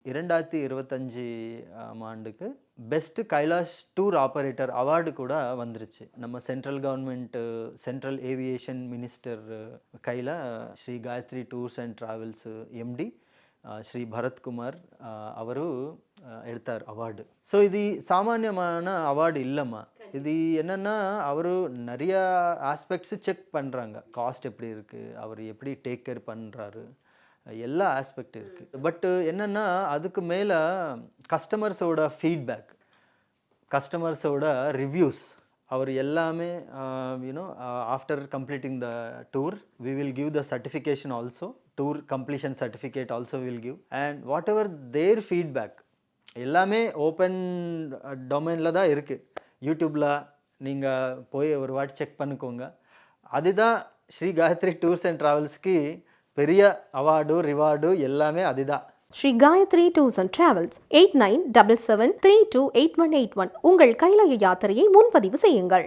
2025 ஆண்டுக்கு best Kailash tour operator award கூட வந்துருச்சு. நம்ம central government central aviation minister கையில் Shri Gayathri tours and travels MD Shri Bharatkumar ಅವರು எடுத்தார் அவார்டு. ஸோ இது சாமானியமான அவார்டு இல்லைம்மா. இது என்னென்னா அவர் நிறைய ஆஸ்பெக்ட்ஸு செக் பண்ணுறாங்க. காஸ்ட் எப்படி இருக்குது, அவர் எப்படி டேக் கேர் பண்ணுறாரு, எல்லா ஆஸ்பெக்ட் இருக்குது. பட்டு என்னென்னா அதுக்கு மேலே கஸ்டமர்ஸோட ஃபீட்பேக், கஸ்டமர்ஸோட ரிவ்யூஸ், அவர் எல்லாமே you know after completing the tour we will give the certification also, tour completion certificate also will give. And whatever their feedback எல்லாமே ஓப்பன் டொமைனில் தான் இருக்குது. யூடியூப்பில் நீங்கள் போய் ஒரு வாட்டி செக் பண்ணிக்கோங்க. அதுதான் ஸ்ரீ காயத்ரி டூர்ஸ் அண்ட் ட்ராவல்ஸ்க்கு பெரிய அவார்டு ரிவார்டு எல்லாமே அதுதான். Shri Gayathri tours and travels 8977728181. உங்கள் கைலாய யாத்திரையை முன்பதிவு செய்யுங்கள்.